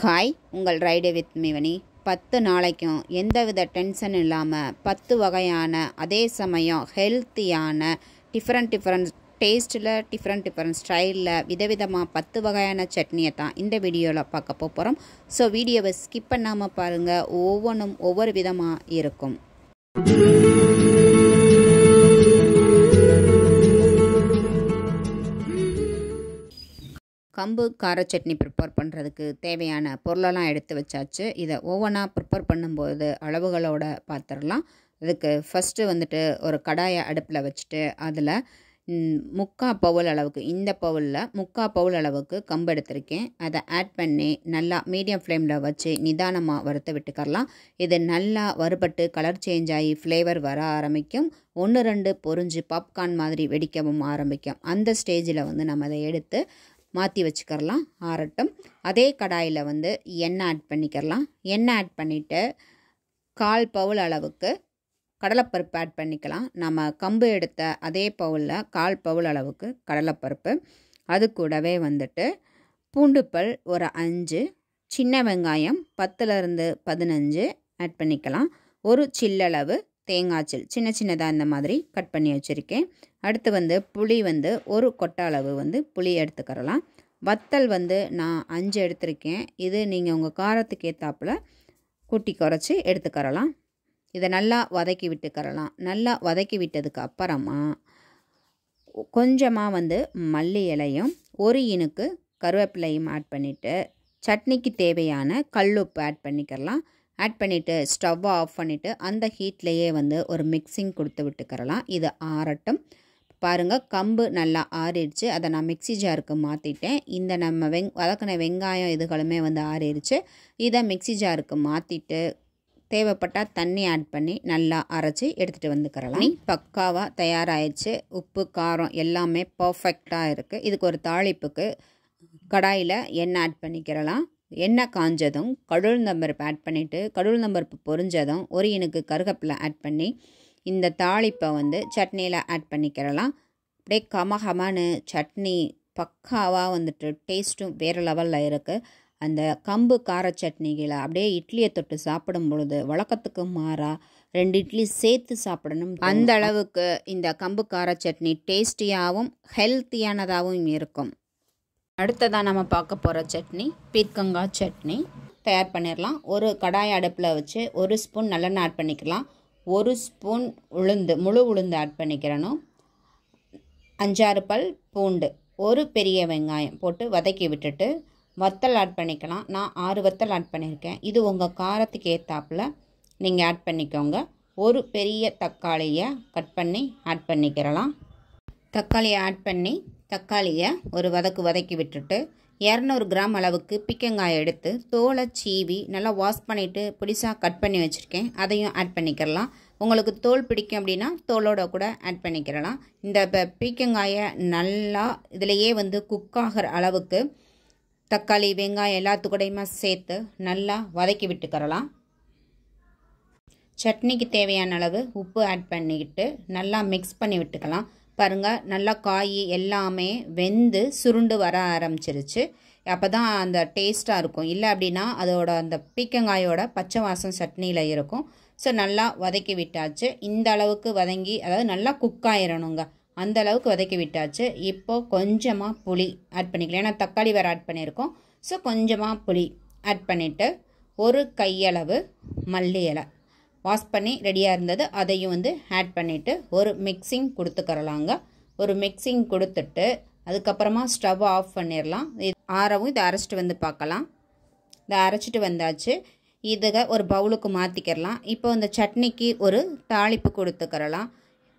Hi, உங்கள் ride with மிவனி. 10 நாளைக்கும் எந்தவித டென்ஷன் இல்லாமல் 10 வகையான, அதே சமயம் ஹெல்த்தியான, டிஃப்ரெண்ட் டேஸ்ட்டில், டிஃப்ரெண்ட் ஸ்டைலில், விதவிதமாக 10 வகையான சட்னியை தான் இந்த வீடியோவில் பார்க்க போகிறோம். ஸோ வீடியோவை ஸ்கிப் பண்ணாமல் பாருங்கள். ஒவ்வொன்றும் ஒவ்வொரு விதமாக இருக்கும். கம்பு கார சட்னி ப்ரிப்பேர் பண்ணுறதுக்கு தேவையான பொருளெல்லாம் எடுத்து வச்சாச்சு. இதை ஒவ்வொன்றா ப்ரிப்பேர் பண்ணும்போது அளவுகளோடு பார்த்துடலாம். இதுக்கு ஃபஸ்ட்டு வந்துட்டு ஒரு கடாயை அடுப்பில் வச்சுட்டு அதில் 3/4 பவுல் அளவுக்கு, இந்த பவுலில் 3/4 பவுல் அளவுக்கு கம்பு எடுத்திருக்கேன். அதை ஆட் பண்ணி நல்லா மீடியம் ஃப்ளேமில் வச்சு நிதானமாக வறுத்து விட்டுக்கரலாம். இது நல்லா வறுபட்டு கலர் சேஞ்ச் ஆகி ஃப்ளேவர் வர ஆரம்பிக்கும். 1-2 பொரிஞ்சு பாப்கார்ன் மாதிரி வெடிக்கவும் ஆரம்பிக்கும். அந்த ஸ்டேஜில் நம்ம அதை எடுத்து மாற்றி வச்சுக்கரலாம், ஆறட்டும். அதே கடாயில் எண்ணெய் ஆட் பண்ணிக்கிறலாம். எண்ணெய் ஆட் பண்ணிவிட்டு 1/4 பவுல் அளவுக்கு கடலைப்பருப்பு ஆட் பண்ணிக்கலாம். நம்ம கம்பு எடுத்த அதே பவுலில் 1/4 பவுல் அளவுக்கு கடலைப்பருப்பு, அது கூடவே பூண்டுப்பல் ஒரு 5, சின்ன வெங்காயம் 10-15 ஆட் பண்ணிக்கலாம். ஒரு சில்லளவு தேங்காய்ச்சில் சின்னதாக இந்த மாதிரி கட் பண்ணி வச்சுருக்கேன். அடுத்து புளி ஒரு கொட்டை அளவு புளி எடுத்துக்கிறலாம். வத்தல் நான் 5 எடுத்திருக்கேன். இது நீங்கள் உங்கள் காரத்துக்கு ஏற்றாப்புல கூட்டி குறைச்சி எடுத்துக்கிறலாம். இதை நல்லா வதக்கி விட்டுக்கிறலாம். நல்லா வதக்கி விட்டதுக்கு அப்புறமா கொஞ்சமாக மல்லி இலையும் 1 இனுக்கு கருவேப்பிலையும் ஆட் பண்ணிவிட்டு சட்னிக்கு தேவையான கல்லுப்பு ஆட் பண்ணிக்கிறலாம். ஆட் பண்ணிவிட்டு ஸ்டவ்வை ஆஃப் பண்ணிவிட்டு அந்த ஹீட்லேயே ஒரு மிக்சிங் கொடுத்து விட்டுக்கிறலாம். இது ஆறட்டும். பாருங்கள், கம்பு நல்லா ஆறிடுச்சு. அதை நான் மிக்சி ஜாருக்கு மாற்றிட்டேன். இந்த நம்ம வதக்கின வெங்காயம் இதுகளுமே ஆறிடுச்சு. இதை மிக்சி ஜாருக்கு மாற்றிட்டு தேவைப்பட்டால் தண்ணி ஆட் பண்ணி நல்லா அரைச்சி எடுத்துகிட்டு வந்துக்கிறலாம். பக்காவாக தயாராகிடுச்சு. உப்பு காரம் எல்லாமே பர்ஃபெக்டாக இருக்குது. இதுக்கு ஒரு தாளிப்புக்கு கடாயில் எண்ணெய் ஆட் பண்ணிக்கிறலாம். எண்ணெய் காஞ்சதும் கடுகுளுந்தம்பருப்பு ஆட் பண்ணிவிட்டு கடுகுளுந்தம்பருப்பு பொரிஞ்சதும் 1 இனுக்கு கருவேப்பிலை ஆட் பண்ணி இந்த தாளிப்பை சட்னியில் ஆட் பண்ணிக்கிறலாம். அப்படியே கமகமானு சட்னி பக்காவாக டேஸ்ட்டும் வேறு லெவலில் இருக்குது. அந்த கம்பு கார சட்னிகளை அப்படியே இட்லியை தொட்டு சாப்பிடும் பொழுது வழக்கத்துக்கு மாறாக 2 இட்லி சேர்த்து சாப்பிடணும். அந்த அளவுக்கு இந்த கம்பு கார சட்னி டேஸ்டியாகவும் ஹெல்த்தியானதாகவும் இருக்கும். அடுத்ததாக நம்ம பார்க்க போகிற சட்னி பீர்க்கங்காய் சட்னி தயார் பண்ணிடலாம். ஒரு கடாய் அடுப்பில் வச்சு 1 ஸ்பூன் நல்லெண்ணெய் ஆட் பண்ணிக்கலாம். 1 ஸ்பூன் முழு உளுந்து ஆட் பண்ணிக்கிறணும். 5-6 பல் பூண்டு, ஒரு பெரிய வெங்காயம் போட்டு வதக்கி விட்டுட்டு வத்தல் ஆட் பண்ணிக்கலாம். நான் 6 வத்தல் ஆட் பண்ணியிருக்கேன். இது உங்கள் காரத்துக்கு ஏற்றாப்புல நீங்கள் ஆட் பண்ணிக்கோங்க. ஒரு பெரிய தக்காளியை கட் பண்ணி ஆட் பண்ணிக்கிறலாம். தக்காளியை ஆட் பண்ணி தக்காளியை ஒரு வதக்கி விட்டுட்டு 200 கிராம் அளவுக்கு பீர்க்கங்காயை எடுத்து தோலை சீவி நல்லா வாஷ் பண்ணிவிட்டு பொடிசாக கட் பண்ணி வச்சுருக்கேன். அதையும் ஆட் பண்ணிக்கிறலாம். உங்களுக்கு தோல் பிடிக்கும் அப்படின்னா தோலோட கூட ஆட் பண்ணிக்கிறலாம். இந்த பீர்க்கங்காயை நல்லா இதிலையே குக் ஆகிற அளவுக்கு தக்காளி வெங்காயம் எல்லாத்துக்கூடையுமா சேர்த்து நல்லா வதக்கி விட்டுக்கிறலாம். சட்னிக்கு தேவையான அளவு உப்பு ஆட் பண்ணிக்கிட்டு நல்லா மிக்ஸ் பண்ணி விட்டுக்கலாம். பாருங்கள், நல்லா காய் எல்லாமே வெந்து சுருண்டு வர ஆரம்பிச்சிருச்சு. அப்போ தான் அந்த டேஸ்ட்டாக இருக்கும். இல்லை அப்படின்னா அதோட அந்த பீர்க்கங்காயோட பச்சை வாசம் சட்னியில் இருக்கும். ஸோ நல்லா வதக்கி விட்டாச்சு. இந்த அளவுக்கு வதங்கி, அதாவது நல்லா குக் ஆயிடணுங்க, அந்த அளவுக்கு வதக்கி விட்டாச்சு. இப்போது கொஞ்சமாக புளி ஆட் பண்ணிக்கலாம். ஏன்னா தக்காளி வேறு ஆட் பண்ணியிருக்கோம். ஸோ கொஞ்சமாக புளி ஆட் பண்ணிவிட்டு ஒரு கையளவு மல்லி இலை வாஷ் பண்ணி ரெடியாக இருந்தது அதையும் ஆட் பண்ணிவிட்டு ஒரு மிக்சிங் கொடுத்துக்கிறலாங்க. ஒரு மிக்சிங் கொடுத்துட்டு அதுக்கப்புறமா ஸ்டவ் ஆஃப் பண்ணிடலாம். இது ஆறவும் இதை அரைச்சிட்டு பார்க்கலாம். இதை அரைச்சிட்டு வந்தாச்சு. இதை ஒரு பவுலுக்கு மாற்றிக்கிறலாம். இப்போ இந்த சட்னிக்கு ஒரு தாளிப்பு கொடுத்துக்கிறலாம்.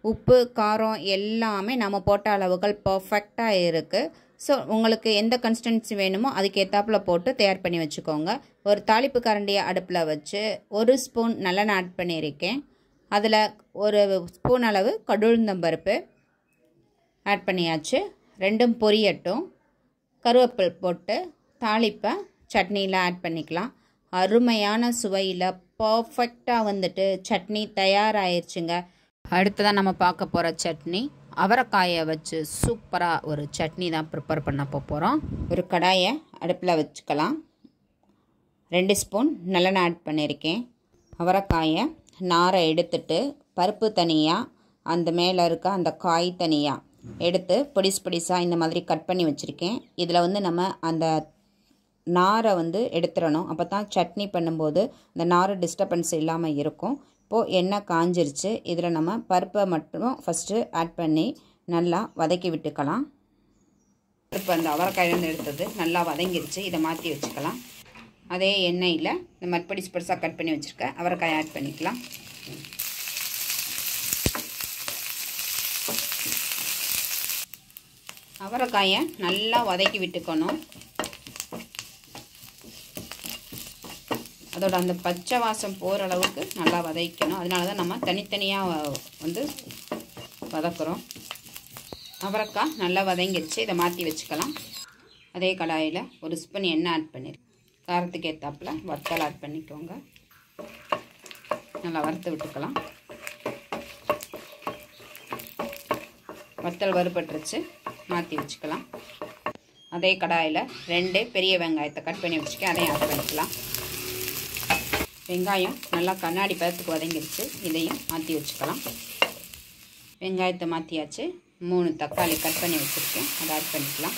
உப்பு காரம் எல்லாமே நம்ம போட்ட அளவுகள் பர்ஃபெக்டாக இருக்குது. ஸோ உங்களுக்கு எந்த கன்சிஸ்டன்சி வேணுமோ அதுக்கேற்றாப்புல போட்டு தயார் பண்ணி வச்சுக்கோங்க. ஒரு தாளிப்பு கரண்டியை அடுப்பில் வச்சு 1 ஸ்பூன் நல்லெண்ணெய் ஆட் பண்ணியிருக்கேன். அதில் 1 ஸ்பூன் அளவு கடுகுளுந்தம்பருப்பு ஆட் பண்ணியாச்சு. 2ம் பொரியட்டும். கருவேப்பிலை போட்டு தாளிப்பை சட்னியில் ஆட் பண்ணிக்கலாம். அருமையான சுவையில் பர்ஃபெக்டாக சட்னி தயாராகிடுச்சுங்க. அடுத்ததான் நம்ம பார்க்க போகிற சட்னி அவரைக்காயை வச்சு சூப்பராக ஒரு சட்னி தான் ப்ரிப்பேர் பண்ண போகிறோம். ஒரு கடாயை அடுப்பில் வச்சுக்கலாம். 2 ஸ்பூன் நல்லெண்ணெய் ஆட் பண்ணியிருக்கேன். அவரைக்காயை நாரை எடுத்துட்டு பருப்பு தனியாக அந்த மேலே இருக்க அந்த காய் தனியாக எடுத்து பொடிசாக இந்த மாதிரி கட் பண்ணி வச்சுருக்கேன். இதில் வந்து நம்ம அந்த நாரை வந்து எடுத்துடணும். அப்போ தான் சட்னி பண்ணும்போது அந்த நாரை டிஸ்டர்பன்ஸ் இல்லாமல் இருக்கும். இப்போது எண்ணெய் காஞ்சிருச்சு. இதில் நம்ம பருப்பை மட்டும் ஃபஸ்ட்டு ஆட் பண்ணி நல்லா வதக்கி விட்டுக்கலாம். பருப்பு அந்த அவரைக்காயிலேருந்து எடுத்தது நல்லா வதங்கிருச்சு. இதை மாற்றி வச்சுக்கலாம். அதே எண்ணெயில் இந்த மாதிரி பொடிசாக கட் பண்ணி வச்சுருக்க அவரைக்காயை ஆட் பண்ணிக்கலாம். அவரைக்காயை நல்லா வதக்கி விட்டுக்கணும். அதோட அந்த பச்சை வாசம் போகிற அளவுக்கு நல்லா வதக்கணும். அதனால தான் நம்ம தனித்தனியாக வந்து வதக்குறோம். அவரைக்காய் நல்லா வதங்கிடுச்சு. இதை மாற்றி வச்சுக்கலாம். அதே கடாயில் ஒரு ஸ்பூன் எண்ணெய் ஆட் பண்ணிடுறேன். காரத்துக்கு ஏற்றாப்புல வத்தல் ஆட் பண்ணிக்கோங்க. நல்லா வறுத்து விட்டுக்கலாம். வத்தல் வறுபட்டுருச்சு. மாற்றி வச்சுக்கலாம். அதே கடாயில் 2 பெரிய வெங்காயத்தை கட் பண்ணி வச்சுருக்கேன். அதையும் ஆட் பண்ணிக்கலாம். வெங்காயம் நல்லா கண்ணாடி பதத்துக்கு வதங்கிடுச்சு. இதையும் மாற்றி வச்சுக்கலாம். வெங்காயத்தை மாற்றியாச்சு. 3 தக்காளி கட் பண்ணி வச்சுருக்கேன். அதை ஆட் பண்ணிக்கலாம்.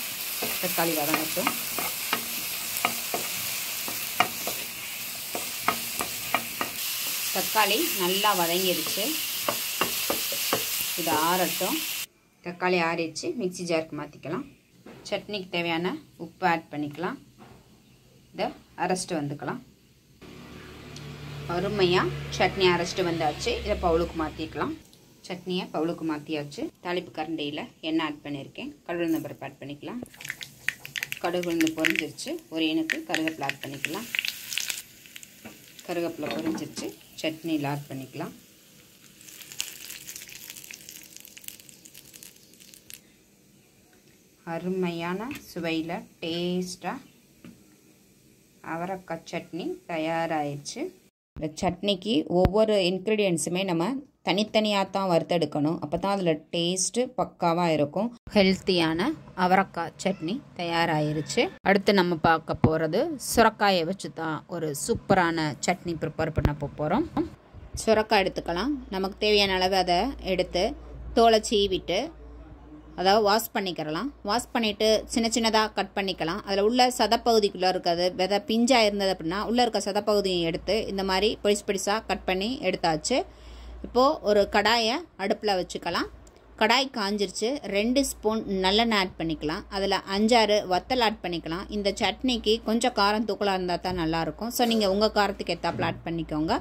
தக்காளி வதங்கட்டும். தக்காளி நல்லா வதங்கிடுச்சு. இது ஆறட்டும். தக்காளி ஆறிடுச்சு. மிக்ஸி ஜாருக்கு மாற்றிக்கலாம். சட்னிக்கு தேவையான உப்பு ஆட் பண்ணிக்கலாம். இதை அரைச்சிட்டு வந்துக்கலாம். அருமையாக சட்னி அரைச்சிட்டு வந்தாச்சு. இதை பவுலுக்கு மாற்றிக்கலாம். சட்னியை பவுலுக்கு மாற்றியாச்சு. தாளிப்பு கரண்டியில் எண்ணெய் ஆட் பண்ணியிருக்கேன். கடுகு பருப்பு ஆட் பண்ணிக்கலாம். கடுகு உளுந்து பொரிஞ்சிருச்சு. ஒரு இனுக்கு கருவேப்பிலை ஆட் பண்ணிக்கலாம். கருவேப்பிலை பொரிஞ்சிருச்சு. சட்னியில் ஆட் பண்ணிக்கலாம். அருமையான சுவையில் டேஸ்ட்டாக அவரைக்காய் சட்னி தயாராகிடுச்சு. இந்த சட்னிக்கு ஒவ்வொரு இன்க்ரீடியன்ஸுமே நம்ம தனித்தனியாக தான் வறுத்தெடுக்கணும். அப்போ தான் அதில் டேஸ்ட்டு பக்காவாக இருக்கும். ஹெல்த்தியான அவரைக்காய் சட்னி தயாராகிருச்சு. அடுத்து நம்ம பார்க்க போகிறது சுரைக்காயை வச்சு தான் ஒரு சூப்பரான சட்னி ப்ரிப்பேர் பண்ண போகிறோம். சுரைக்காய் எடுத்துக்கலாம். நமக்கு தேவையான அளவு அதை எடுத்து தோலை சீவிட்டு அதாவது வாஷ் பண்ணிக்கிறலாம். வாஷ் பண்ணிவிட்டு சின்ன சின்னதாக கட் பண்ணிக்கலாம். அதில் உள்ள சதப்பகுதிக்குள்ளே இருக்கிறது விதை பிஞ்சாக இருந்தது அப்படின்னா உள்ளே இருக்க சதப்பகுதியை எடுத்து இந்த மாதிரி பொடிசாக கட் பண்ணி எடுத்தாச்சு. இப்போது ஒரு கடாயை அடுப்பில் வச்சுக்கலாம். கடாய் காஞ்சிருச்சு. 2 ஸ்பூன் நல்லெண்ணெய் ஆட் பண்ணிக்கலாம். அதில் 5-6 வத்தல் ஆட் பண்ணிக்கலாம். இந்த சட்னிக்கு கொஞ்சம் காரம் தூக்கலாக இருந்தால் தான் நல்லாயிருக்கும். ஸோ நீங்கள் உங்கள் காரத்துக்கு ஏற்றாப்புல ஆட் பண்ணிக்கோங்க.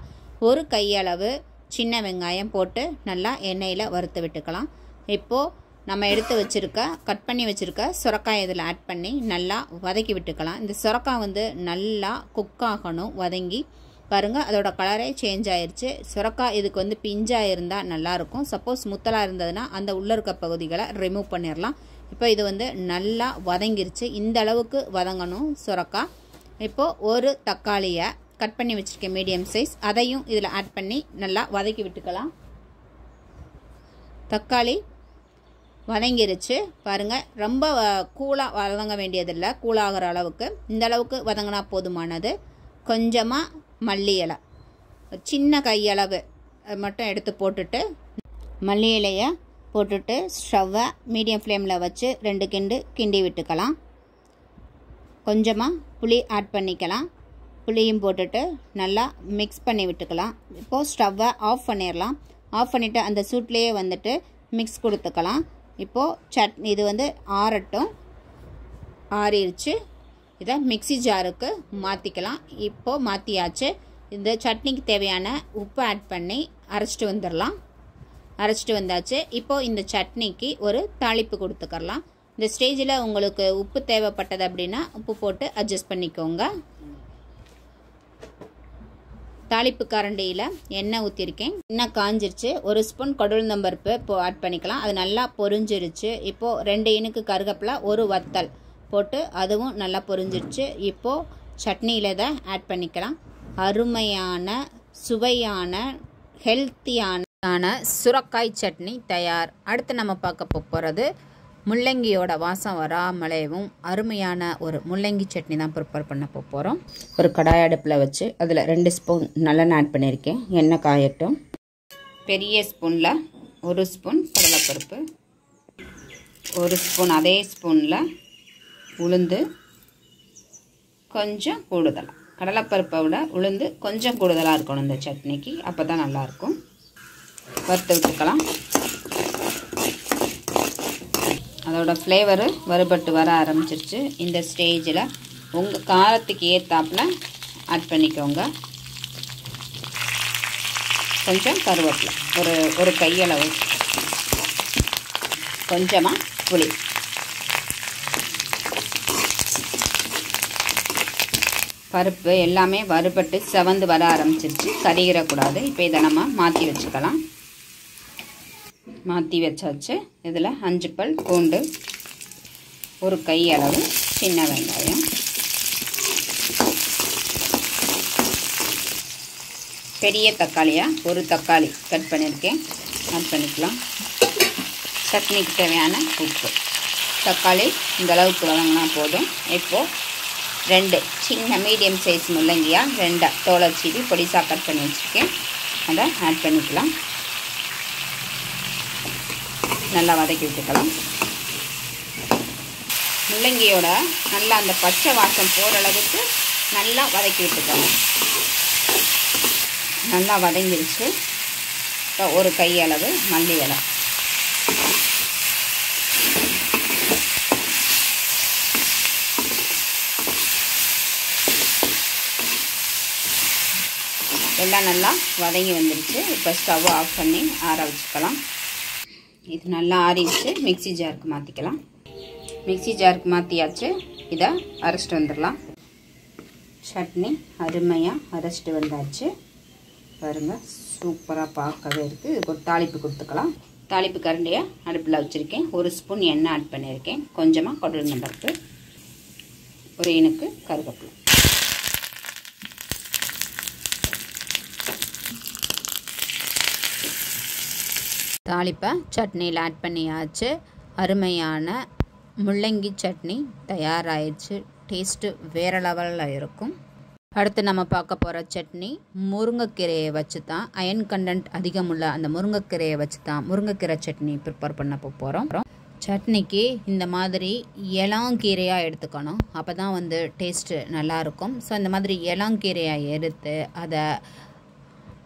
ஒரு கையளவு சின்ன வெங்காயம் போட்டு நல்லா எண்ணெயில் வறுத்து விட்டுக்கலாம். இப்போது நம்ம எடுத்து வச்சுருக்க கட் பண்ணி வச்சுருக்க சுரைக்காய் இதில் ஆட் பண்ணி நல்லா வதக்கி விட்டுக்கலாம். இந்த சுரைக்காய் வந்து நல்லா குக் ஆகணும். வதங்கி பாருங்கள் அதோட கலரே சேஞ்ச் ஆயிடுச்சு. சுரைக்காய் இதுக்கு வந்து பிஞ்சாக இருந்தால் நல்லாயிருக்கும். சப்போஸ் முத்தலாக இருந்ததுன்னா அந்த உள்ளே இருக்க பகுதிகளை ரிமூவ் பண்ணிடலாம். இப்போ இது வந்து நல்லா வதங்கிருச்சு. இந்த அளவுக்கு வதங்கணும் சுரைக்காய். இப்போது ஒரு தக்காளியை கட் பண்ணி வச்சுருக்கேன் மீடியம் சைஸ். அதையும் இதில் ஆட் பண்ணி நல்லா வதக்கி விட்டுக்கலாம். தக்காளி வதங்கிருச்சு. பாருங்கள் ரொம்ப கூலாக வதங்க வேண்டியதில்லை. கூலாகிற அளவுக்கு இந்த அளவுக்கு வதங்கினா போதுமானது. கொஞ்சமாக மல்லி இலை சின்ன கையளவு மட்டும் எடுத்து போட்டுட்டு மல்லி இலையை போட்டுட்டு ஸ்டவ்வை மீடியம் ஃப்ளேமில் வச்சு 2 கிண்டு கிண்டி விட்டுக்கலாம். கொஞ்சமாக புளி ஆட் பண்ணிக்கலாம். புளியும் போட்டுட்டு நல்லா மிக்ஸ் பண்ணி விட்டுக்கலாம். இப்போது ஸ்டவ்வை ஆஃப் பண்ணிடலாம். ஆஃப் பண்ணிவிட்டு அந்த சூட்லேயே வந்துட்டு மிக்ஸ் கொடுத்துக்கலாம். இப்போது சட்னி இது வந்து ஆறட்டும். ஆறிடுச்சு. இதை மிக்ஸி ஜாருக்கு மாற்றிக்கலாம். இப்போது மாற்றியாச்சு. இந்த சட்னிக்கு தேவையான உப்பு ஆட் பண்ணி அரைச்சிட்டு வந்துடலாம். அரைச்சிட்டு வந்தாச்சு. இப்போது இந்த சட்னிக்கு ஒரு தாளிப்பு கொடுத்துக்கலாம். இந்த ஸ்டேஜில் உங்களுக்கு உப்பு தேவைப்பட்டது அப்படின்னா உப்பு போட்டு அட்ஜஸ்ட் பண்ணிக்கோங்க. தாளிப்பு கரண்டியில் எண்ணெய் ஊற்றிருக்கேன். எண்ணெய் காஞ்சிருச்சு. ஒரு ஸ்பூன் கடுகுளுந்தம்பருப்பு இப்போ ஆட் பண்ணிக்கலாம். அது நல்லா பொரிஞ்சிருச்சு. இப்போது 2 இனுக்கு கருவேப்பிலை, ஒரு வத்தல் போட்டு அதுவும் நல்லா பொரிஞ்சிருச்சு. இப்போது சட்னியில் இதை ஆட் பண்ணிக்கலாம். அருமையான சுவையான ஹெல்த்தியான சுரைக்காய் சட்னி தயார். அடுத்து நம்ம பார்க்க போகிறது முள்ளங்கியோட வாசம் வராமலேவும் அருமையான ஒரு முள்ளங்கி சட்னி தான் ப்ரிப்பேர் பண்ண போகிறோம். ஒரு கடாய் அடுப்பில் வச்சு அதில் 2 ஸ்பூன் நல்லெண்ணெய் ஆட் பண்ணியிருக்கேன். எண்ணெய் காயட்டும். பெரிய ஸ்பூனில் 1 ஸ்பூன் கடலைப்பருப்பு, 1 ஸ்பூன் அதே ஸ்பூனில் உளுந்து, கொஞ்சம் கூடுதலாக கடலைப்பருப்பை விட உளுந்து கொஞ்சம் கூடுதலாக இருக்கணும் இந்த சட்னிக்கு, அப்போ தான் நல்லாயிருக்கும். வறுத்து விட்டுக்கலாம். அதோட ஃப்ளேவரு வறுபட்டு வர ஆரம்பிச்சிருச்சு. இந்த ஸ்டேஜில் உங்கள் காரத்துக்கு ஏற்றாப்பில் ஆட் பண்ணிக்கோங்க. கொஞ்சம் கருவேப்பிலை, ஒரு கையளவு, கொஞ்சமாக புளி. பருப்பு எல்லாமே வறுபட்டு செவந்து வர ஆரம்பிச்சிருச்சு. கறிகிறக்கூடாது. இப்போ இதை நம்ம மாற்றி வச்சுக்கலாம். மாற்றி வச்சாச்சு. இதில் 5 பல் பூண்டு, ஒரு கையளவு சின்ன வெங்காயம், பெரிய தக்காளியாக ஒரு தக்காளி கட் பண்ணியிருக்கேன், ஆட் பண்ணிக்கலாம். சட்னிக்கு தேவையான உப்பு. தக்காளி இந்த அளவுக்கு வதங்கினா போதும். இப்போது 2 சின்ன மீடியம் சைஸ் முள்ளங்கியாக 2 தோலை சீவி பொடிசாக கட் பண்ணி வச்சுருக்கேன், அதை ஆட் பண்ணிக்கலாம். நல்லா வதக்கி விட்டுக்கலாம். முள்ளங்கியோட நல்லா அந்த பச்சை வாசம் போகிற அளவுக்கு நல்லா வதக்கி விட்டுக்கலாம். நல்லா வதங்கிருச்சு. இப்போ ஒரு கையளவு மல்லி இலை, எல்லாம் நல்லா வதங்கி வந்துருச்சு. இப்போ ஸ்டவ் ஆஃப் பண்ணி ஆற வச்சுக்கலாம். இது நல்லா ஆறிடுச்சு. மிக்சி ஜாருக்கு மாற்றிக்கலாம். மிக்சி ஜாருக்கு மாற்றியாச்சு. இதை அரைச்சிட்டு வந்துடலாம். சட்னி அருமையாக அரைச்சிட்டு வந்தாச்சு. பாருங்கள், சூப்பராக பார்க்கவே இருக்குது. இதுக்கு ஒரு தாளிப்பு கொடுத்துக்கலாம். தாளிப்பு கரண்டியை அடுப்பில் வச்சுருக்கேன். 1 ஸ்பூன் எண்ணெய் ஆட் பண்ணியிருக்கேன். கொஞ்சமாக கொடமிளகு, ஒரு இனுக்கு கருவேப்பிலை. தாளிப்பை சட்னியில் ஆட் பண்ணியாச்சு. அருமையான முள்ளங்கி சட்னி தயாராகிடுச்சு. டேஸ்ட்டு வேறு லெவலில் இருக்கும். அடுத்து நம்ம பார்க்க போகிற சட்னி முருங்கைக்கீரையை வச்சு தான், அயன் கண்டென்ட் அதிகமுள்ள அந்த முருங்கைக்கீரையை வச்சு தான் முருங்கைக்கீரை சட்னி ப்ரிப்பேர் பண்ண போகிறோம். சட்னிக்கு இந்த மாதிரி இளங்கீரையாக எடுத்துக்கணும், அப்போ தான் வந்து டேஸ்ட்டு நல்லாயிருக்கும். ஸோ இந்த மாதிரி இளங்கீரையாக எடுத்து அதை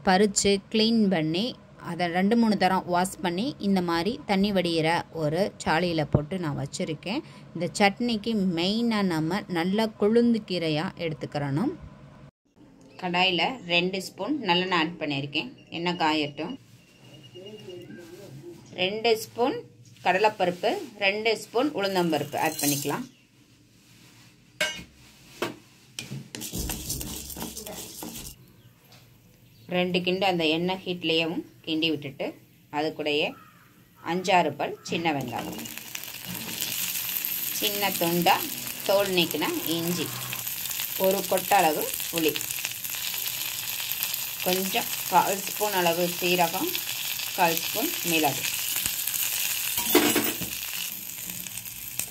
பறித்து க்ளீன் பண்ணி அதை 2-3 தரம் வாஷ் பண்ணி இந்த மாதிரி தண்ணி வடிகிற ஒரு சாளியில் போட்டு நான் வச்சுருக்கேன். இந்த சட்னிக்கு மெயினாக நம்ம நல்லா கொழுந்து கீரையாக எடுத்துக்கிறணும். கடாயில் 2 ஸ்பூன் நல்லெண்ணெய் ஆட் பண்ணியிருக்கேன். எண்ணெய் காயட்டும். 2 ஸ்பூன் கடலைப்பருப்பு, 2 ஸ்பூன் உளுந்தம்பருப்பு ஆட் பண்ணிக்கலாம். ரெண்டு கிண்டு அந்த எண்ணெய் ஹீட்லேயும் கிண்டி விட்டுட்டு அது கூடயே 5-6 பல் சின்ன வெங்காயம், சின்ன துண்டாக தோல் நீக்கின இஞ்சி, ஒரு கொட்டளவு புளி, கொஞ்சம் 1/4 ஸ்பூன் அளவு சீரகம், 1/4 ஸ்பூன் மிளகு,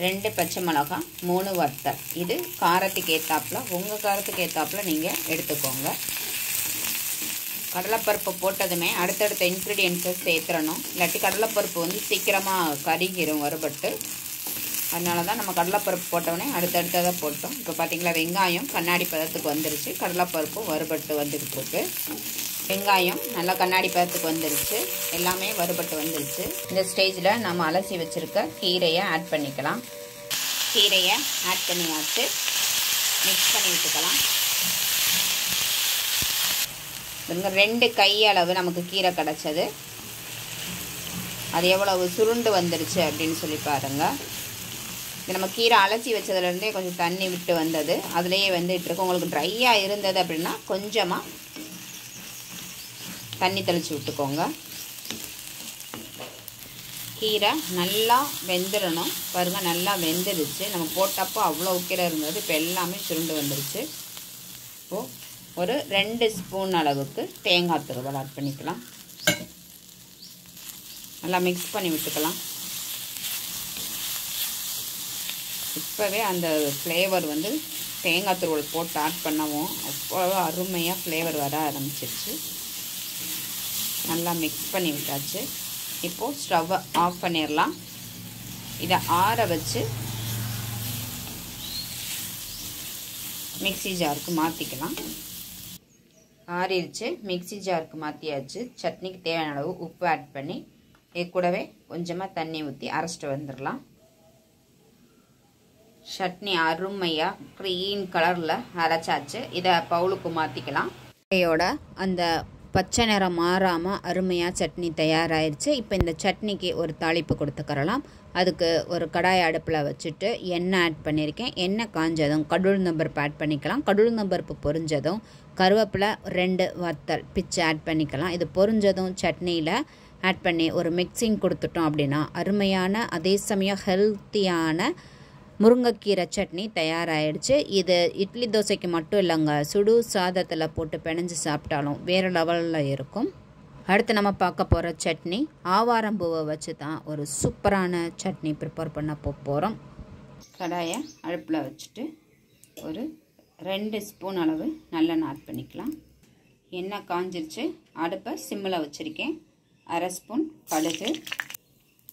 2 பச்சை மிளகாய், 3 வத்தல். இது காரத்துக்கு ஏற்றாப்புல, உங்கள் காரத்துக்கு ஏற்றாப்புல நீங்கள் எடுத்துக்கோங்க. கடலைப்பருப்பு போட்டதுமே அடுத்தடுத்த இன்க்ரீடியன்ஸை சேர்த்துறணும். இல்லாட்டி கடலைப்பருப்பு வந்து சீக்கிரமாக கருகிரும் வறுபட்டு. அதனால தான் நம்ம கடலைப்பருப்பு போட்டோடனே அடுத்தடுத்ததை போட்டோம். இப்போ பார்த்திங்களா, வெங்காயம் கண்ணாடி பதத்துக்கு வந்துருச்சு. கடலைப்பருப்பும் வறுபட்டு வந்துக்கிட்டு இருக்கு. வெங்காயம் நல்லா கண்ணாடி பதத்துக்கு வந்துருச்சு. எல்லாமே வறுபட்டு வந்துருச்சு. இந்த ஸ்டேஜில் நம்ம அலசி வச்சுருக்க கீரையை ஆட் பண்ணிக்கலாம். கீரையை ஆட் பண்ணியாச்சு. மிக்ஸ் பண்ணி விட்டுக்கலாம். 2 கையளவு நமக்கு கீரை கிடச்சது. அது எவ்வளவு சுருண்டு வந்துருச்சு அப்படின்னு சொல்லி பாருங்கள். இது நம்ம கீரை அலசி வச்சதுலேருந்தே கொஞ்சம் தண்ணி விட்டு வந்தது, அதுலேயே வந்துட்டு இருக்கு. உங்களுக்கு ட்ரையாக இருந்தது அப்படின்னா கொஞ்சமாக தண்ணி தெளித்து விட்டுக்கோங்க. கீரை நல்லா வெந்துடணும். பாருங்கள், நல்லா வெந்துருச்சு. நம்ம போட்டப்போ அவ்வளோ கீரை இருந்தது, இப்போ எல்லாமே சுருண்டு வந்துருச்சு. இப்போது ஒரு 2 ஸ்பூன் அளவுக்கு தேங்காய் துருவல் ஆட் பண்ணிக்கலாம். நல்லா மிக்ஸ் பண்ணி விட்டுக்கலாம். இப்போவே அந்த ஃப்ளேவர் வந்து தேங்காய் துருவல் போட்டு ஆட் பண்ணவும் அவ்வளோ அருமையாக ஃப்ளேவர் வர ஆரம்பிச்சிருச்சு. நல்லா மிக்ஸ் பண்ணி விட்டாச்சு. இப்போது ஸ்டவ்வை ஆஃப் பண்ணிடலாம். இதை ஆற வச்சு மிக்ஸி ஜாருக்கு மாற்றிக்கலாம். ஆறிடுச்சு. மிக்ஸி ஜாருக்கு மாற்றியாச்சு. சட்னிக்கு தேவையான அளவு உப்பு ஆட் பண்ணி இது கூடவே கொஞ்சமாக தண்ணி ஊற்றி அரைச்சிட்டு வந்துடலாம். சட்னி அருமையாக க்ரீன் கலரில் அரைச்சாச்சு. இதை பவுலுக்கு மாற்றிக்கலாம். கையோட அந்த பச்சை நிறம் மாறாமல் அருமையாக சட்னி தயாராகிடுச்சு. இப்போ இந்த சட்னிக்கு ஒரு தாளிப்பு கொடுத்துக்கிறலாம். அதுக்கு ஒரு கடாய் அடுப்பில் வச்சுட்டு எண்ணெய் ஆட் பண்ணியிருக்கேன். எண்ணெய் காஞ்சதும் கடுகுளுந்தம்பருப்பு ஆட் பண்ணிக்கலாம். கடுகுளுந்தம்பருப்பு பொரிஞ்சதும் கருவேப்பிலை 2 வத்தல் பிச்சு ஆட் பண்ணிக்கலாம். இது பொரிஞ்சதும் சட்னியில் ஆட் பண்ணி ஒரு மிக்சிங் கொடுத்துட்டோம் அப்படின்னா அருமையான அதே சமயம் ஹெல்த்தியான முருங்கைக்கீரை சட்னி தயாராகிடுச்சு. இது இட்லி தோசைக்கு மட்டும் இல்லைங்க, சுடு சாதத்தில் போட்டு பிணைஞ்சு சாப்பிட்டாலும் வேறு லெவலில் இருக்கும். அடுத்து நம்ம பார்க்க போகிற சட்னி ஆவாரம்பூவை வச்சு தான் ஒரு சூப்பரான சட்னி ப்ரிப்பேர் பண்ண போகிறோம். கடாயை அடுப்பில் வச்சுட்டு ஒரு 2 ஸ்பூன் அளவு நல்லெண்ணெய் ஆட் பண்ணிக்கலாம். எண்ணெய் காஞ்சிருச்சு. அடுப்பை சிம்மில் வச்சுருக்கேன். 1/2 ஸ்பூன்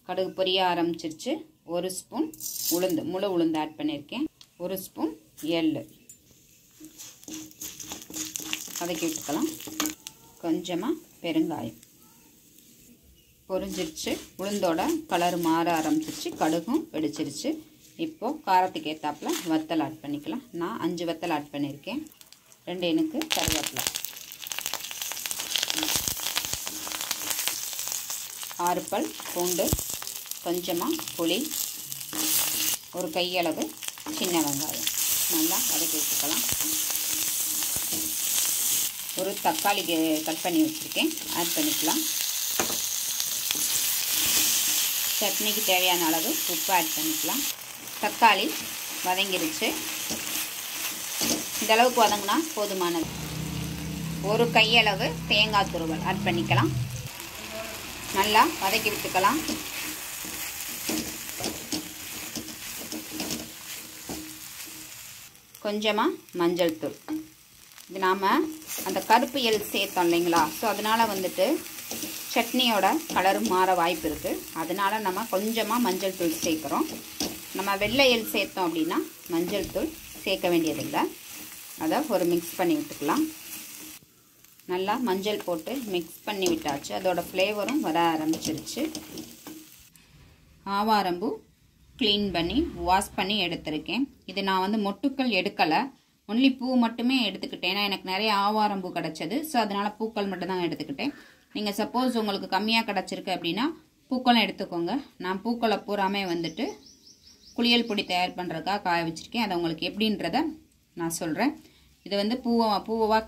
கடுகு பொரிய ஆரம்பிச்சிருச்சு. 1 ஸ்பூன் முழு உளுந்து ஆட் பண்ணியிருக்கேன். 1 ஸ்பூன் எள்ளு வதக்கி விட்டுக்கலாம். கொஞ்சமாக பெருங்காயம். பொரிஞ்சிருச்சு. உளுந்தோட கலர் மாற ஆரம்பிச்சிருச்சு. கடுகும் வெடிச்சிருச்சு. இப்போது காரத்துக்கு ஏற்றாப்பில் வத்தல் ஆட் பண்ணிக்கலாம். நான் 5 வத்தல் ஆட் பண்ணியிருக்கேன். 2 இனுக்கு கருவேப்பிலை, 6 பல் பூண்டு, கொஞ்சமாக புளி, ஒரு கையளவு சின்ன வெங்காயம் நல்லா வதக்கி வச்சுக்கலாம். ஒரு தக்காளி கட் பண்ணி வச்சுருக்கேன், ஆட் பண்ணிக்கலாம். சட்னிக்கு தேவையான அளவு உப்பு ஆட் பண்ணிக்கலாம். தக்காளி வதங்கிருச்சு. இந்தளவுக்கு வதங்கினா போதுமானது. ஒரு கையளவு தேங்காய் துருவல் ஆட் பண்ணிக்கலாம். நல்லா வதக்கி விட்டுக்கலாம். கொஞ்சமாக மஞ்சள் தூள். இது நாம் அந்த கருப்பு எள் சேர்த்தோம் இல்லைங்களா, ஸோ அதனால் வந்துட்டு சட்னியோட கலர் மாற வாய்ப்பு இருக்குது. அதனால் நம்ம கொஞ்சமாக மஞ்சள் தூள் சேர்க்குறோம். நம்ம வெள்ளை எள் சேர்த்தோம் அப்படின்னா மஞ்சள் தூள் சேர்க்க வேண்டியதில்லை. அதை ஒரு மிக்ஸ் பண்ணி விட்டுக்கலாம். நல்லா மஞ்சள் போட்டு மிக்ஸ் பண்ணி விட்டாச்சு. அதோட ஃப்ளேவரும் வர ஆரம்பிச்சிருச்சு. ஆவாரம்பூ க்ளீன் பண்ணி வாஷ் பண்ணி எடுத்திருக்கேன். இது நான் வந்து மொட்டுக்கள் எடுக்கலை, ஒன்லி பூ மட்டுமே எடுத்துக்கிட்டேன். ஏன்னா எனக்கு நிறைய ஆவாரம்பூ கிடச்சது, ஸோ அதனால் பூக்கள் மட்டும்தான் எடுத்துக்கிட்டேன். நீங்கள் சப்போஸ் உங்களுக்கு கம்மியாக கிடச்சிருக்கு அப்படின்னா பூக்களும் எடுத்துக்கோங்க. நான் பூக்களை பூராமே வந்துட்டு குளியல் பொடி தயார் பண்ணுறதுக்காக காய வச்சுருக்கேன். அதை உங்களுக்கு எப்படின்றத நான் சொல்கிறேன். இது வந்து பூவாக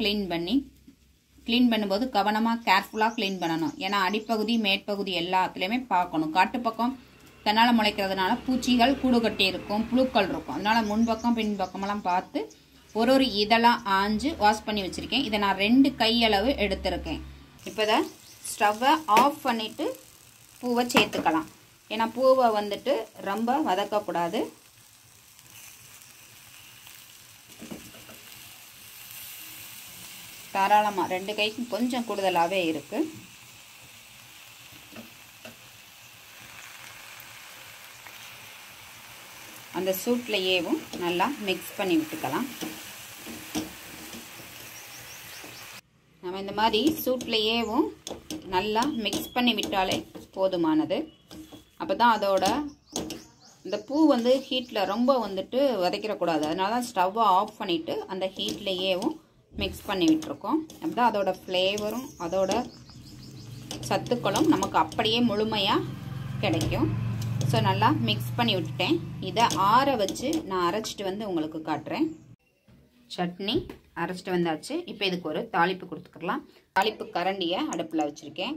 க்ளீன் பண்ணும்போது கவனமாக கேர்ஃபுல்லாக க்ளீன் பண்ணணும். ஏன்னா அடிப்பகுதி மேற்பகுதி எல்லாத்துலேயுமே பார்க்கணும். காட்டுப்பக்கம் தன்னால் முளைக்கிறதுனால பூச்சிகள் கூடு கட்டி இருக்கும், புழுக்கள் இருக்கும். அதனால் முன்பக்கம் பின்பக்கமெல்லாம் பார்த்து ஒரு இதெல்லாம் ஆஞ்சு வாஷ் பண்ணி வச்சுருக்கேன். இதை நான் 2 கையளவு எடுத்திருக்கேன். இப்போ இதை ஸ்டவ்வை ஆஃப் பண்ணிவிட்டு பூவை சேர்த்துக்கலாம். ஏன்னா பூவை வந்துட்டு ரொம்ப வதக்கக்கூடாது. தாராளமாக 2 கைக்கும் கொஞ்சம் கூடுதலாகவே இருக்குது. அந்த சூட்லேயேவும் நல்லா மிக்ஸ் பண்ணி விட்டுக்கலாம். நம்ம இந்த மாதிரி சூட்லேயேவும் நல்லா மிக்ஸ் பண்ணி விட்டாலே போதுமானது. அப்போ தான் அதோட இந்த பூ வந்து ஹீட்டில் ரொம்ப வந்துட்டு வதக்கிடக்கூடாது. அதனால தான் ஸ்டவ்வை ஆஃப் பண்ணிவிட்டு அந்த ஹீட்லேயேவும் மிக்ஸ் பண்ணி விட்டுருக்கோம். அப்போ தான் அதோட ஃப்ளேவரும் அதோட சத்துக்களும் நமக்கு அப்படியே முழுமையாக கிடைக்கும். ஸோ நல்லா மிக்ஸ் பண்ணி விட்டுட்டேன். இதை ஆற வச்சு நான் அரைச்சிட்டு வந்து உங்களுக்கு காட்டுறேன். சட்னி அரைச்சிட்டு வந்தாச்சு. இப்போ இதுக்கு ஒரு தாளிப்பு கொடுத்துக்கலாம். தாளிப்பு கரண்டியை அடுப்பில் வச்சுருக்கேன்.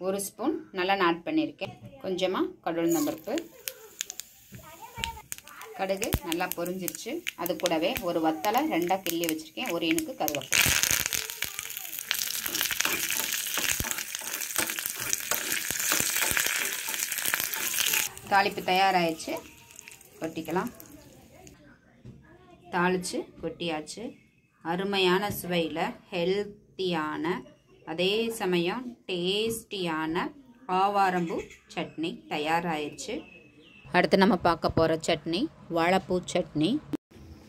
1 ஸ்பூன் நல்லெண்ணெய் ஆட் பண்ணியிருக்கேன். கொஞ்சமாக கடுகுளுந்தம்பருப்பு, கடுகு நல்லா பொரிஞ்சிருச்சு. அது கூடவே ஒரு வத்தலை 2ஆக கிள்ளி வச்சுருக்கேன். 1 இனுக்கு கருவேப்பிலை. தாளிப்பு தயாராகிடுச்சு. கொட்டிக்கலாம். தாளித்து கொட்டியாச்சு. அருமையான சுவையில் ஹெல்த்தியான அதே சமயம் டேஸ்டியான ஆவாரம்பூ சட்னி தயாராகிடுச்சு. அடுத்து நம்ம பார்க்க போகிற சட்னி வாழைப்பூ சட்னி.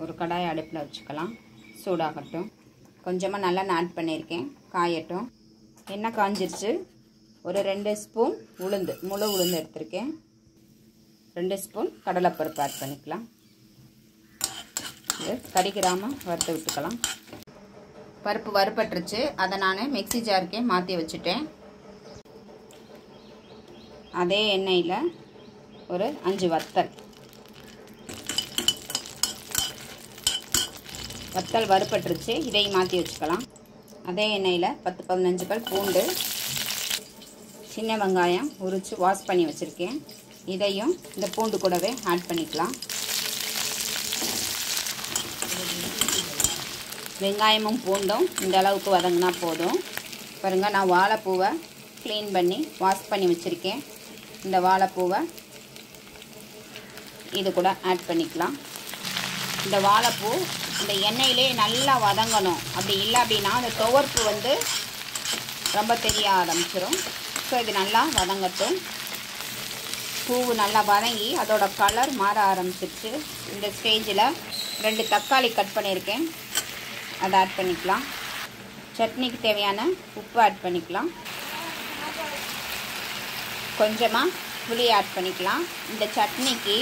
ஒரு கடாய் அடுப்பில் வச்சுக்கலாம். சூடாகட்டும். கொஞ்சமாக நல்லெண்ணெய் ஆட் பண்ணியிருக்கேன். காயட்டும். எண்ணெய் காஞ்சிருச்சு. ஒரு 2 ஸ்பூன் உளுந்து, முழு உளுந்து எடுத்திருக்கேன். 2 ஸ்பூன் கடலைப்பருப்பு ஆட் பண்ணிக்கலாம். இது கறிக்கிராமல் வறுத்து விட்டுக்கலாம். பருப்பு வறுபட்டுருச்சு. அதை நான் மிக்ஸி ஜாருக்கே மாற்றி வச்சுட்டேன். அதே எண்ணெயில் ஒரு 5 வத்தல் வறுபட்டுருச்சு. இதையும் மாற்றி வச்சுக்கலாம். அதே எண்ணெயில் 10-15 பல் பூண்டு, சின்ன வெங்காயம் உரித்து வாஷ் பண்ணி வச்சுருக்கேன். இதையும் இந்த பூண்டு கூடவே ஆட் பண்ணிக்கலாம். வெங்காயமும் பூண்டும் இந்த அளவுக்கு வதங்கினா போதும். பாருங்கள், நான் வாழைப்பூவை க்ளீன் பண்ணி வாஷ் பண்ணி வச்சுருக்கேன். இந்த வாழைப்பூவை இது கூட ஆட் பண்ணிக்கலாம். இந்த வாழைப்பூ இந்த எண்ணெயிலே நல்லா வதங்கணும். அப்படி இல்லை அப்படின்னா அந்த துவர்ப்பு வந்து ரொம்ப தெரிய ஆரம்பிச்சிடும். ஸோ இது நல்லா வதங்கட்டும். பூவு நல்லா வதங்கி அதோட கலர் மாற ஆரம்பிச்சிருச்சு. இந்த ஸ்டேஜில் 2 தக்காளி கட் பண்ணியிருக்கேன். அதை ஆட் பண்ணிக்கலாம். சட்னிக்கு தேவையான உப்பு ஆட் பண்ணிக்கலாம். கொஞ்சமாக புளி ஆட் பண்ணிக்கலாம். இந்த சட்னிக்கு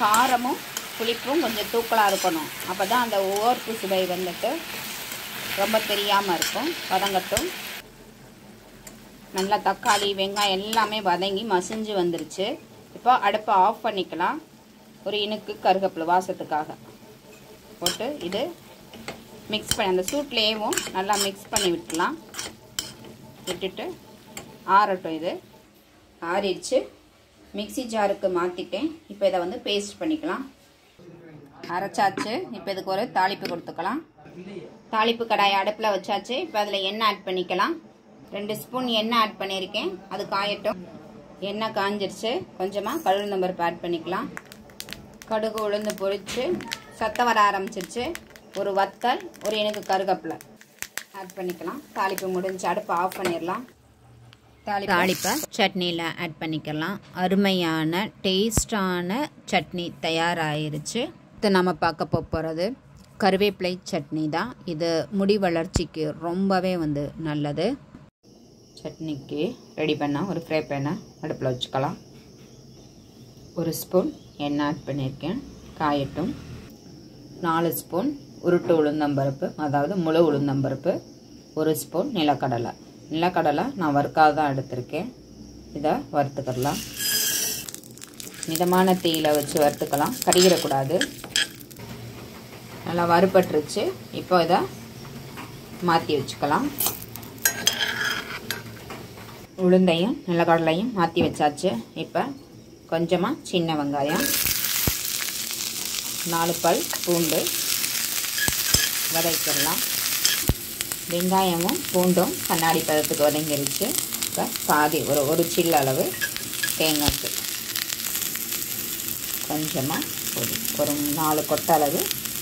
காரமும் புளிப்பும் கொஞ்சம் தூக்கலாக இருக்கணும். அப்போ தான் அந்த ஓர்ப்பு சுவை வந்துட்டு ரொம்ப தெரியாமல் இருக்கும். வதங்கட்டும். நல்லா தக்காளி வெங்காயம் எல்லாமே வதங்கி மசிஞ்சு வந்துருச்சு. இப்போ அடுப்பை ஆஃப் பண்ணிக்கலாம். ஒரு இனுக்கு கருவேப்பிலை வாசத்துக்காக போட்டு இது மிக்ஸ் பண்ணி அந்த சூட்லேயும் நல்லா மிக்ஸ் பண்ணி விட்டுலாம். விட்டுட்டு ஆறட்டும். இது ஆறிடுச்சு. மிக்ஸி ஜாருக்கு மாற்றிட்டேன். இப்போ இதை வந்து பேஸ்ட் பண்ணிக்கலாம். அரைச்சாச்சு. இப்போ இதுக்கு ஒரு தாளிப்பு கொடுத்துக்கலாம். தாளிப்பு கடாயை அடுப்பில் வச்சாச்சு. இப்போ அதில் எண்ணெய் ஆட் பண்ணிக்கலாம். 2 ஸ்பூன் எண்ணெய் ஆட் பண்ணியிருக்கேன். அது காயட்டும். எண்ணெய் காஞ்சிருச்சு. கொஞ்சமாக கடுகு பருப்பு ஆட் பண்ணிக்கலாம். கடுகு உளுந்து பொரிச்சு சத்தம் வர ஆரம்பிச்சிருச்சு. ஒரு வத்தல், ஒரு இனுக்கு கருவேப்பிலை ஆட் பண்ணிக்கலாம். தாளிப்பு முடிஞ்சு அடுப்பை ஆஃப் பண்ணிடலாம். தாளிப்பை சட்னியில் ஆட் பண்ணிக்கலாம். அருமையான டேஸ்டான சட்னி தயாராகிருச்சு. இது நம்ம பார்க்க போகிறது கருவேப்பிலை சட்னி தான். இது முடி வளர்ச்சிக்கு ரொம்பவே வந்து நல்லது. சட்னிக்கு ரெடி பண்ணால் ஒரு ஃப்ரை பேனை அடுப்பில் வச்சுக்கலாம். 1 ஸ்பூன் எண்ணெய் ஆட் பண்ணியிருக்கேன். காயட்டும். 4 ஸ்பூன் உருட்டு உளுந்தம்பருப்பு, அதாவது முழு உளுந்தம்பருப்பு. 1 ஸ்பூன் நிலக்கடலை. நிலக்கடலை நான் வறுக்காக தான் எடுத்திருக்கேன். இதை வறுத்துக்கலாம். மிதமான தீயில் வச்சு வறுத்துக்கலாம். கடிகிடக்கூடாது. நல்லா வறுபட்டுருச்சு. இப்போ இதை மாற்றி வச்சுக்கலாம். உளுந்தையும் நிலக்கடலையும் மாற்றி வச்சாச்சு. இப்போ கொஞ்சமாக சின்ன வெங்காயம், 4 பல் பூண்டு வதக்கிடலாம். வெங்காயமும் பூண்டும் கண்ணாடி பதத்துக்கு வதங்கிருச்சு. இப்போ பாதி ஒரு சில்லு அளவு தேங்காய்க்கு கொஞ்சமாக புளி, ஒரு 4 கொட்டை அளவு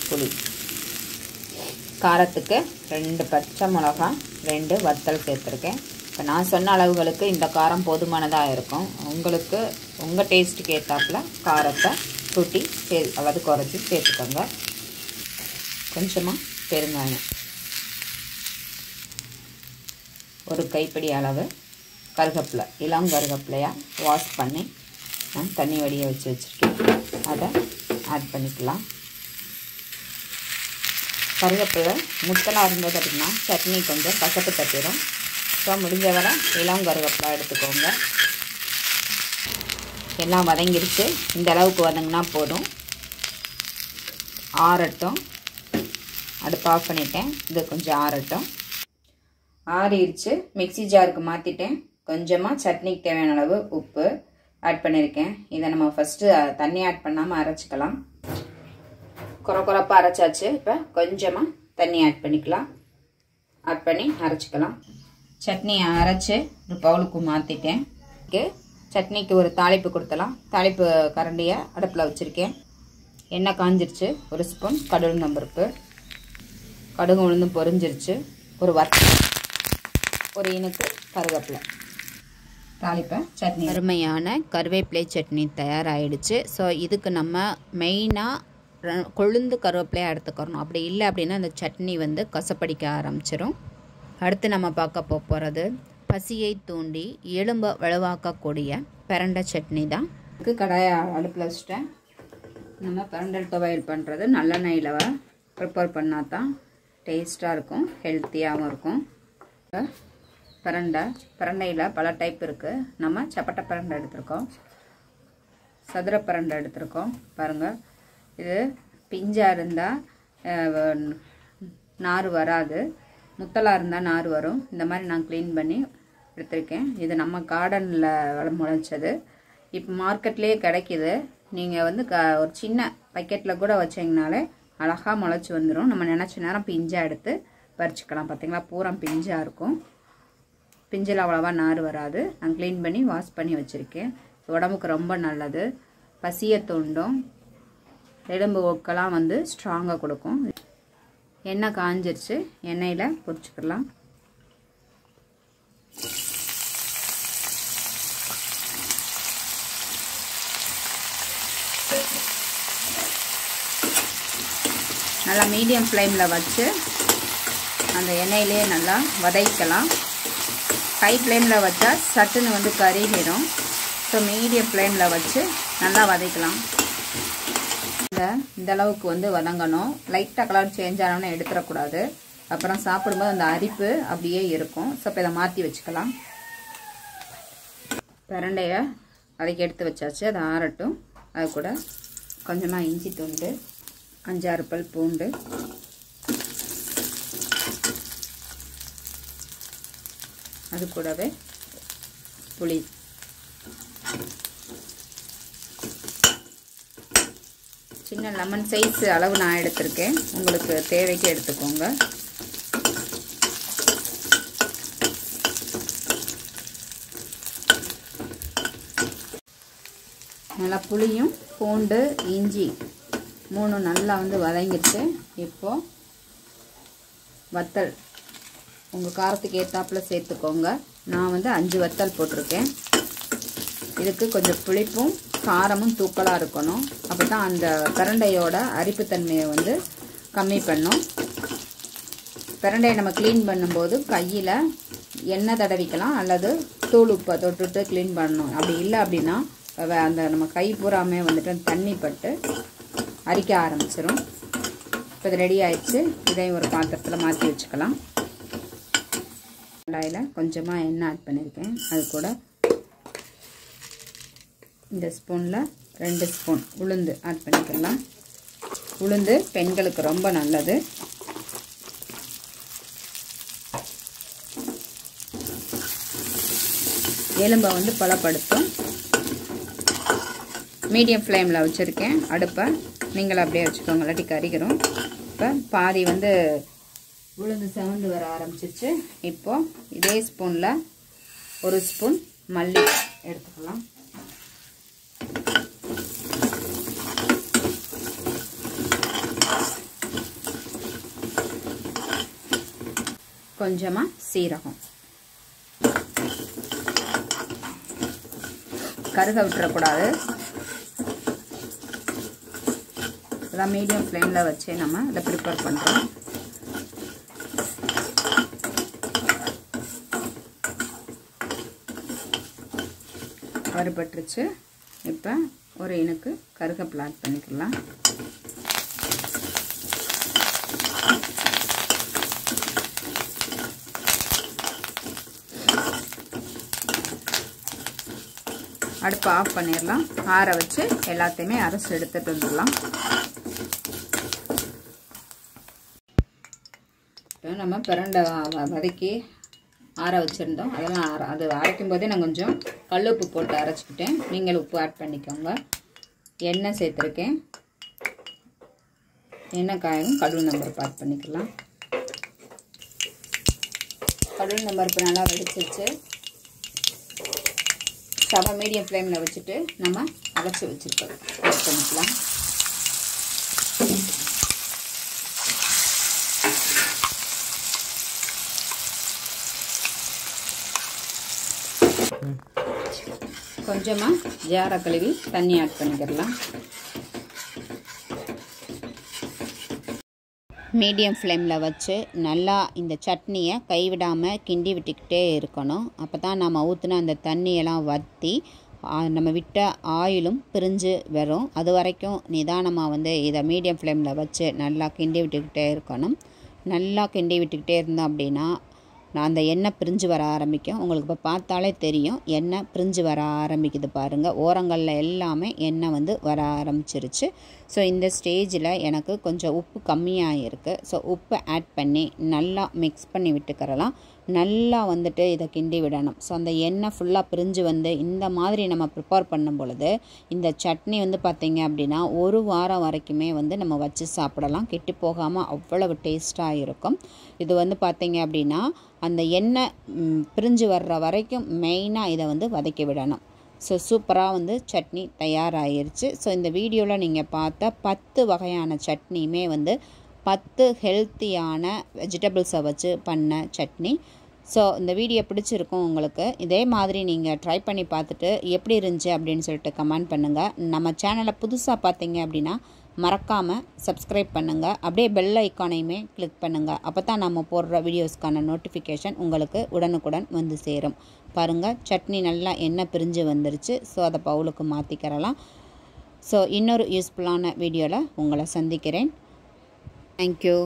புளி. காரத்துக்கு 2 பச்சை மிளகா, 2 வத்தல் சேர்த்துருக்கேன். இப்போ நான் சொன்ன அளவுகளுக்கு இந்த காரம் போதுமானதாக இருக்கும். உங்களுக்கு உங்கள் டேஸ்ட்டுக்கு ஏற்றாப்புல காரத்தை கூட்டி அதாவது குறைச்சி சேர்த்துக்கோங்க. கொஞ்சமாக பெருங்காயம், ஒரு கைப்பிடி அளவு கருவேப்பிலை, இளம் கருவேப்பிலையாக வாஷ் பண்ணி நான் தண்ணி வடிய வச்சு வச்சுருக்கேன். அதை ஆட் பண்ணிக்கலாம். கருவேப்பிலை முத்தலாக இருந்தது அப்படின்னா சட்னி கொஞ்சம் கசப்பு தட்டிடும். ஸோ முடிஞ்ச வரை இளம் கருவேப்பிலை எடுத்துக்கோங்க. எல்லாம் வதங்கிடுச்சு. இந்த அளவுக்கு வதங்கினா போதும். ஆறட்டும். அடுப்பு ஆஃப் பண்ணிட்டேன். இது கொஞ்சம் ஆறட்டும். ஆறிடுச்சு. மிக்ஸி ஜாருக்கு மாற்றிட்டேன். கொஞ்சமாக சட்னிக்கு தேவையான அளவு உப்பு ஆட் பண்ணியிருக்கேன். இதை நம்ம ஃபஸ்ட்டு தண்ணி ஆட் பண்ணாமல் அரைச்சிக்கலாம். குறப்பாக அரைச்சாச்சு. இப்போ கொஞ்சமாக தண்ணி ஆட் பண்ணிக்கலாம். ஆட் பண்ணி அரைச்சிக்கலாம். சட்னியை அரைச்சி ஒரு பவுலுக்கு மாற்றிட்டேன். சட்னிக்கு ஒரு தாளிப்பு கொடுத்தலாம். தாளிப்பு கரண்டியை அடுப்பில் வச்சுருக்கேன். எண்ணெய் காஞ்சிருச்சு. ஒரு ஸ்பூன் கடுகுளுந்தம்பருப்பு, கடுகு உளுந்து பொரிஞ்சிருச்சு. ஒரு இனுக்கு கருவேப்பிலை தாளிப்பேன். சட்னி அருமையான கருவேப்பிலை சட்னி தயாராகிடுச்சு. ஸோ இதுக்கு நம்ம மெயினாக கொழுந்து கருவேப்பிலையாக எடுத்துக்கிறணும். அப்படி இல்லை அப்படின்னா அந்த சட்னி வந்து கசப்படிக்க ஆரம்பிச்சிடும். அடுத்து நம்ம பார்க்க போகிறது பசியை தூண்டி எலும்பை வலுவாக்கக்கூடிய பிரண்டை சட்னி தான். இதுக்கு கடாயை அடுப்பில் வச்சுட்டேன். நம்ம பிரண்டல் துவையல் பண்ணுறது நல்லெண்ணெயில் ப்ரிப்பேர் பண்ணால் தான் டேஸ்ட்டாக இருக்கும், ஹெல்த்தியாகவும் இருக்கும். பிரண்டையில் பல டைப் இருக்குது. நம்ம சப்பட்டை பிரண்டை எடுத்திருக்கோம், சதுர பிரண்டை எடுத்திருக்கோம். பாருங்கள், இது பிஞ்சாக இருந்தால் நார் வராது, முத்தலாக இருந்தால் நார் வரும். இந்த மாதிரி நான் க்ளீன் பண்ணி எடுத்திருக்கேன். இது நம்ம கார்டனில் முளைச்சது. இப்போ மார்க்கெட்லேயே கிடைக்கிது. நீங்கள் வந்து ஒரு சின்ன பக்கெட்டில் கூட வச்சிங்கனாலே அழகாக முளைச்சி வந்துடும். நம்ம நினச்ச நேரம் பிஞ்சாக எடுத்து பறிச்சுக்கலாம். பார்த்திங்களா, பூரா பிஞ்சாக இருக்கும். பிஞ்சில் அவ்வளோவா நார் வராது. நான் க்ளீன் பண்ணி வாஷ் பண்ணி வச்சுருக்கேன். உடம்புக்கு ரொம்ப நல்லது, பசியை தூண்டும், எலும்பு ஒக்கெல்லாம் வந்து ஸ்ட்ராங்காக கொடுக்கும். எண்ணெய் காஞ்சிருச்சு. எண்ணெயில் பொரிச்சுக்கலாம். நல்லா மீடியம் ஃப்ளேமில் வச்சு அந்த எண்ணெயிலே நல்லா வதக்கலாம். ஹை ஃப்ளேமில் வச்சா சட்டுன்னு வந்து கருகிடும். ஸோ மீடியம் ஃப்ளேமில் வச்சு நல்லா வதக்கலாம். இந்த அளவுக்கு வந்து வதங்கணும். லைட்டாக கலர் சேஞ்ச் ஆனோன்னு எடுத்துடக்கூடாது. அப்புறம் சாப்பிடும்போது அந்த அரிப்பு அப்படியே இருக்கும். ஸோ இப்போ இதை மாற்றி வச்சுக்கலாம். பிரண்டையை வதக்கி எடுத்து வச்சாச்சு. அது ஆறட்டும். அது கூட கொஞ்சமாக இஞ்சி துண்டு, 5-6 பல் பூண்டு, அது கூடவே புளி, சின்ன லெமன் சைஸ் அளவு நான் எடுத்திருக்கேன். உங்களுக்கு தேவைக்கு எடுத்துக்கோங்க. நல்லா புளியும் பூண்டு இஞ்சி 3 நல்லா வந்து வதங்கிடுச்சு. இப்போது வத்தல் உங்கள் காரத்துக்கு ஏற்றாப்புல சேர்த்துக்கோங்க. நான் வந்து 5 வத்தல் போட்டிருக்கேன். இதுக்கு கொஞ்சம் புளிப்பும் காரமும் தூக்கலாக இருக்கணும். அப்போ தான் அந்த பிரண்டையோட அரிப்புத்தன்மையை வந்து கம்மி பண்ணும். பிரண்டையை நம்ம க்ளீன் பண்ணும்போது கையில் எண்ணெய் தடவிக்கலாம், அல்லது தூள் உப்பை தொட்டுட்டு க்ளீன் பண்ணணும். அப்படி இல்லை அப்படின்னா அந்த நம்ம கை பூராமே வந்துட்டு தண்ணி பட்டு அரிக்க ஆரம்பிச்சிடும். இப்போ இது ரெடி ஆயிடுச்சு. இதையும் ஒரு பாத்திரத்தில் மாற்றி வச்சுக்கலாம். கடாயில் கொஞ்சமாக எண்ணெய் ஆட் பண்ணியிருக்கேன். அது கூட இந்த ஸ்பூனில் 2 ஸ்பூன் உளுந்து ஆட் பண்ணிக்கலாம். உளுந்து பெண்களுக்கு ரொம்ப நல்லது. எலும்பை வந்து பலப்படுத்தும். மீடியம் ஃப்ளேமில் வச்சுருக்கேன் அடுப்பை. நீங்களும் அப்படியே வச்சுக்கோங்க, இல்லாட்டி கறிக்கிறோம். இப்போ பாதி வந்து உளுந்து செவந்து வர ஆரம்பிச்சிருச்சு. இப்போது இதே ஸ்பூனில் 1 ஸ்பூன் மல்லி எடுத்துக்கலாம். கொஞ்சமாக சீரகம். கருக விட்டுறக்கூடாது. இதெல்லாம் மீடியம் ஃப்ளேமில் வச்சு நம்ம இதை ப்ரிப்பேர் பண்ணுறோம். வறுபட்டுருச்சு. இப்போ ஒரு இனுக்கு கருவேப்பிலை ஆட் பண்ணிக்கலாம். அடுப்பை ஆஃப் பண்ணிடலாம். ஆற வச்சு எல்லாத்தையுமே அரைச்சி எடுத்துகிட்டு வந்துடலாம். இப்போ நம்ம பிரண்டை வதக்கி ஆற வச்சுருந்தோம். அதெல்லாம் அது அரைக்கும் போதே நான் கொஞ்சம் கல் உப்பு போட்டு அரைச்சிக்கிட்டேன். நீங்கள் உப்பு ஆட் பண்ணிக்கோங்க. எண்ணெய் சேர்த்துருக்கேன். எண்ணெய் காயும் கடுகுளுந்தம்பருப்பு ஆட் பண்ணிக்கலாம். கடுகுளுந்தம்பருப்பு நல்லா வெடிச்சிருச்சு. ஸ்டவ்வை மீடியம் ஃப்ளேமில் வச்சுட்டு நம்ம அரைச்சி வச்சுருக்கோம் ஆட் பண்ணிக்கலாம். கொஞ்சமாக ஜாரை கழுவி தண்ணி ஆட் பண்ணிக்கிடலாம். மீடியம் ஃப்ளேமில் வச்சு நல்லா இந்த சட்னியை கைவிடாமல் கிண்டி விட்டுக்கிட்டே இருக்கணும். அப்போ தான் நம்ம ஊற்றின அந்த தண்ணியெல்லாம் வற்றி நம்ம விட்ட ஆயிலும் பிரிஞ்சு வரும். அது வரைக்கும் நிதானமாக வந்து இதை மீடியம் ஃப்ளேமில் வச்சு நல்லா கிண்டி விட்டுக்கிட்டே இருக்கணும். நல்லா கிண்டி விட்டுக்கிட்டே இருந்தோம் அப்படின்னா அந்த எண்ணெய் பிரிஞ்சு வர ஆரம்பிக்கும். உங்களுக்கு இப்போ பார்த்தாலே தெரியும், எண்ணெய் பிரிஞ்சு வர ஆரம்பிக்குது பாருங்கள். ஓரங்களில் எல்லாமே எண்ணெய் வந்து வர ஆரம்பிச்சிருச்சு. ஸோ இந்த ஸ்டேஜில் எனக்கு கொஞ்சம் உப்பு கம்மியாக இருக்குது. ஸோ உப்பு ஆட் பண்ணி நல்லா மிக்ஸ் பண்ணி விட்டுக்கிறலாம். நல்லா வந்துட்டு இதை கிண்டி விடணும். ஸோ அந்த எண்ணெய் ஃபுல்லாக பிரிஞ்சு வந்து இந்த மாதிரி நம்ம ப்ரிப்பேர் பண்ணும் பொழுது இந்த சட்னி வந்து பார்த்திங்க அப்படின்னா 1 வாரம் வரைக்குமே வந்து நம்ம வச்சு சாப்பிடலாம். கெட்டு போகாமல் அவ்வளவு டேஸ்ட்டாக இருக்கும். இது வந்து பார்த்திங்க அப்படின்னா அந்த எண்ணெய் பிரிஞ்சு வர்ற வரைக்கும் மெயினாக இதை வந்து வதக்கி விடணும். ஸோ சூப்பராக வந்து சட்னி தயாராகிருச்சு. ஸோ இந்த வீடியோவில் நீங்கள் பார்த்த 10 வகையான சட்னியுமே வந்து 10 ஹெல்த்தியான வெஜிடபிள்ஸை வச்சு பண்ண சட்னி. ஸோ இந்த வீடியோ பிடிச்சிருக்கும் உங்களுக்கு. இதே மாதிரி நீங்கள் ட்ரை பண்ணி பார்த்துட்டு எப்படி இருந்துச்சு அப்படின்னு சொல்லிட்டு கமெண்ட் பண்ணுங்கள். நம்ம சேனலை புதுசாக பார்த்தீங்க அப்படின்னா மறக்காமல் சப்ஸ்கிரைப் பண்ணுங்கள். அப்படியே பெல் ஐக்கானையுமே கிளிக் பண்ணுங்கள். அப்போ தான் நம்ம போடுற வீடியோஸ்க்கான நோட்டிஃபிகேஷன் உங்களுக்கு உடனுக்குடன் வந்து சேரும். பாருங்கள், சட்னி நல்லா எண்ணெய் பிரிஞ்சு வந்துருச்சு. ஸோ அதை பவுலுக்கு மாற்றிக்கிறலாம். ஸோ இன்னொரு யூஸ்ஃபுல்லான வீடியோவில் உங்களை சந்திக்கிறேன். தேங்க்யூ.